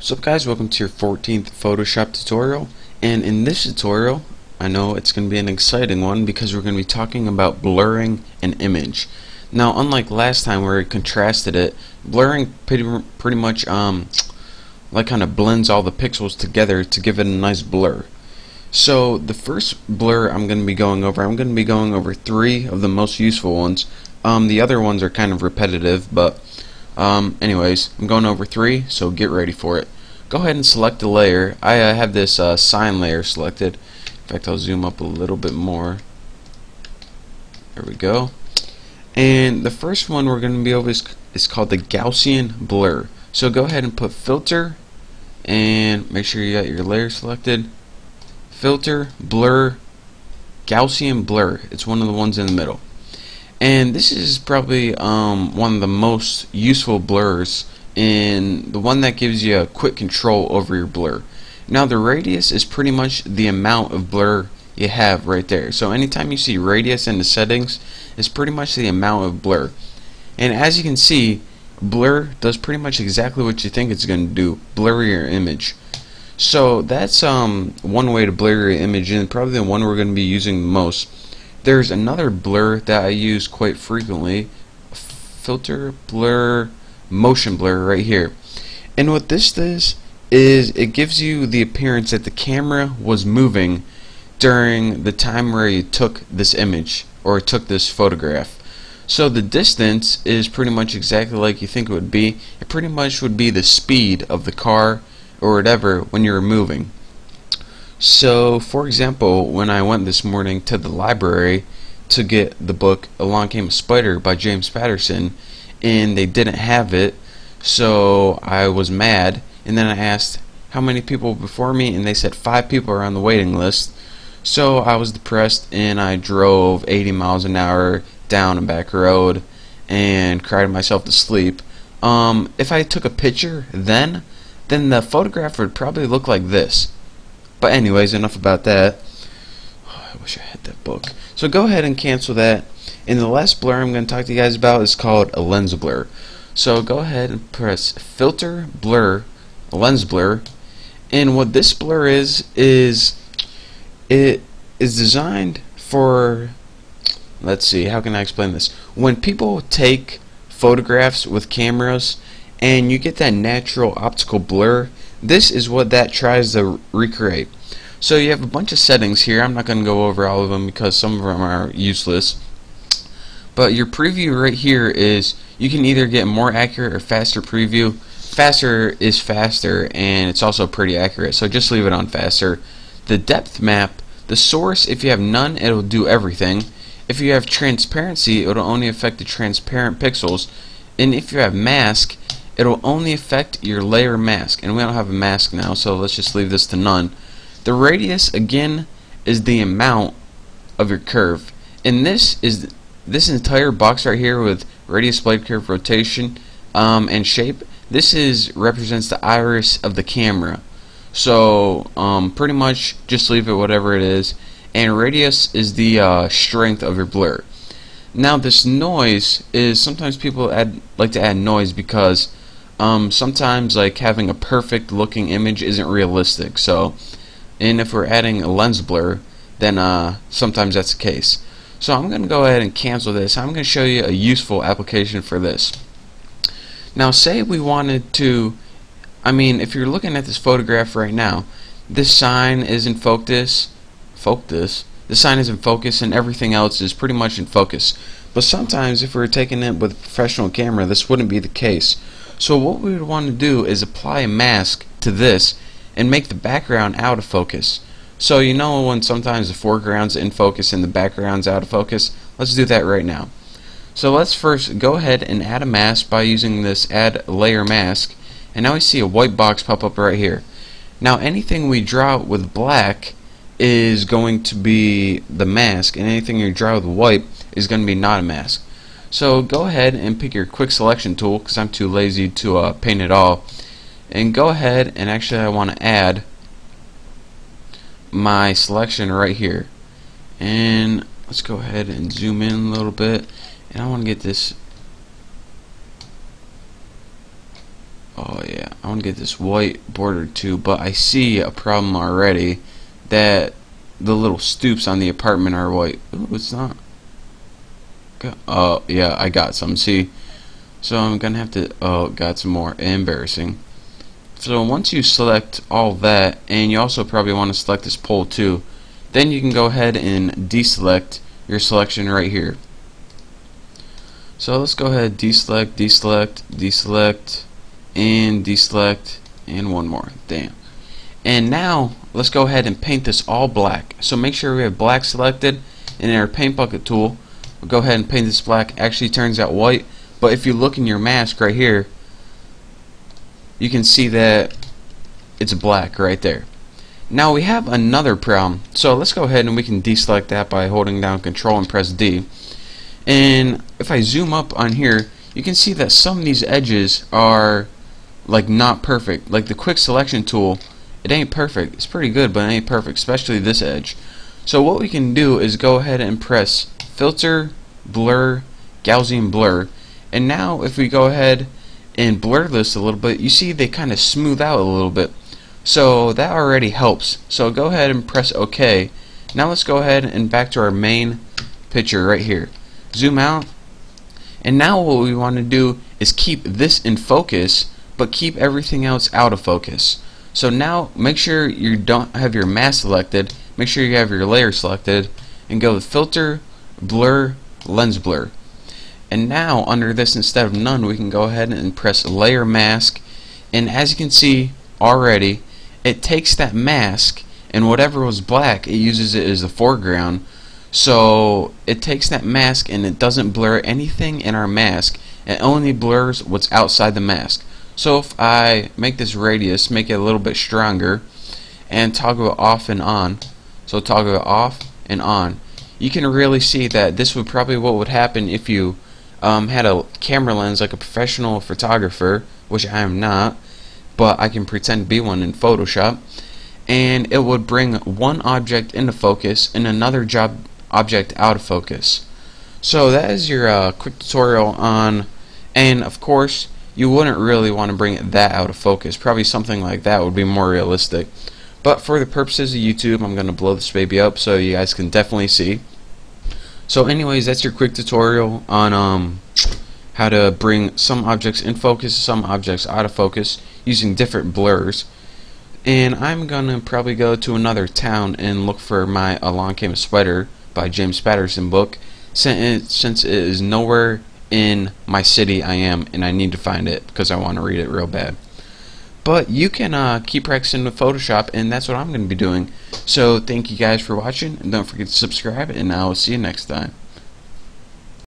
What's up guys, welcome to your 14th Photoshop tutorial, and in this tutorial I know it's going to be an exciting one because we're going to be talking about blurring an image. Now unlike last time where we contrasted it, blurring pretty much like kind of blends all the pixels together to give it a nice blur. So the first blur I'm going to be going over three of the most useful ones. The other ones are kind of repetitive, but anyways, I'm going over three, so get ready for it. Go ahead and select a layer. I have this sign layer selected. In fact, I'll zoom up a little bit more. There we go. And the first one we're going to be over is called the Gaussian blur. So go ahead and put filter, and make sure you got your layer selected. Filter, blur, Gaussian blur. It's one of the ones in the middle. And this is probably one of the most useful blurs, and the one that gives you a quick control over your blur. Now the radius is pretty much the amount of blur you have right there. So anytime you see radius in the settings, it's pretty much the amount of blur. And as you can see, blur does pretty much exactly what you think it's going to do, blur your image. So that's one way to blur your image, and probably the one we're going to be using the most. There's another blur that I use quite frequently, filter, blur, motion blur right here. And what this does is it gives you the appearance that the camera was moving during the time where you took this image or took this photograph. So the distance is pretty much exactly like you think it would be. It pretty much would be the speed of the car or whatever when you're moving. So for example, when I went this morning to the library to get the book Along Came a Spider by James Patterson, and they didn't have it, so I was mad, and then I asked how many people before me, and they said 5 people are on the waiting list. So I was depressed, and I drove 80 miles an hour down a back road and cried myself to sleep. If I took a picture then the photograph would probably look like this. But anyways, enough about that. Oh, I wish I had that book. So go ahead and cancel that. And the last blur I'm going to talk to you guys about is called a lens blur. So go ahead and press filter, blur, lens blur. And what this blur is it is designed for, let's see, how can I explain this? When people take photographs with cameras and you get that natural optical blur, this is what that tries to recreate. So you have a bunch of settings here. I'm not going to go over all of them because some of them are useless. But your preview right here is you can either get more accurate or faster preview. Faster is faster, and it's also pretty accurate, so just leave it on faster. The depth map, the source, if you have none, it'll do everything. If you have transparency, it'll only affect the transparent pixels. And if you have mask, it'll only affect your layer mask, and we don't have a mask now, so let's just leave this to none. The radius again is the amount of your curve, and this entire box right here with radius, blade curve, rotation, and shape. This represents the iris of the camera. So pretty much just leave it whatever it is, and radius is the strength of your blur. Now this noise is, sometimes people like to add noise because sometimes like having a perfect looking image isn't realistic. So, and if we're adding a lens blur, then sometimes that's the case. So I'm going to go ahead and cancel this. I'm going to show you a useful application for this. Now say we wanted to, if you're looking at this photograph right now, this sign is in focus, the sign is in focus, and everything else is pretty much in focus. But sometimes if we were taking it with a professional camera, this wouldn't be the case. So what we would want to do is apply a mask to this and make the background out of focus. So you know when sometimes the foreground's in focus and the background's out of focus? Let's do that right now. So let's first go ahead and add a mask by using this add layer mask, and now we see a white box pop up right here. Now anything we draw with black is going to be the mask, and anything you draw with white is going to be not a mask. So go ahead and pick your quick selection tool, because I'm too lazy to paint it all, and go ahead and actually I want to add my selection right here, and let's go ahead and zoom in a little bit, and I want to get this Oh yeah, I want to get this white border too, but I see a problem already that the little stoops on the apartment are white. Ooh, it's not. Oh yeah, I got some. See, so I'm gonna have to. Oh, got some more. Embarrassing. So once you select all that, and you also probably want to select this pole too, then you can go ahead and deselect your selection right here. So let's go ahead, deselect, deselect, deselect, and deselect, and one more. Damn. And now let's go ahead and paint this all black. So make sure we have black selected, and in our paint bucket tool, we'll go ahead and paint this black. Actually turns out white, but if you look in your mask right here, you can see that it's black right there. Now we have another problem. So let's go ahead and we can deselect that by holding down Control and press D. And if I zoom up on here, you can see that some of these edges are like not perfect. Like the quick selection tool, it ain't perfect. It's pretty good, but it ain't perfect, especially this edge. So what we can do is go ahead and press Filter, Blur, Gaussian Blur, and now if we go ahead and blur this a little bit, you see they kind of smooth out a little bit. So that already helps. So go ahead and press OK. Now let's go ahead and back to our main picture right here. Zoom out, and now what we want to do is keep this in focus, but keep everything else out of focus. So now make sure you don't have your mask selected, make sure you have your layer selected, and go with Filter, Blur, Lens Blur. And now under this, instead of none, we can go ahead and press Layer Mask, and as you can see already, it takes that mask and whatever was black, it uses it as the foreground. So it takes that mask and it doesn't blur anything in our mask, it only blurs what's outside the mask. So if I make this radius, make it a little bit stronger, and toggle it off and on, so toggle it off and on, you can really see that this would probably what would happen if you had a camera lens like a professional photographer, which I am not, but I can pretend to be one in Photoshop, and it would bring one object into focus and another object out of focus. So that is your quick tutorial on, and of course you wouldn't really want to bring that out of focus. Probably something like that would be more realistic, but for the purposes of YouTube, I'm going to blow this baby up so you guys can definitely see. So anyways, that's your quick tutorial on how to bring some objects in focus, some objects out of focus using different blurs. And I'm gonna probably go to another town and look for my Along Came a Spider by James Patterson book, since it is nowhere in my city I am, and I need to find it because I want to read it real bad. But you can keep practicing with Photoshop, and that's what I'm going to be doing. So thank you guys for watching, and don't forget to subscribe, and I'll see you next time.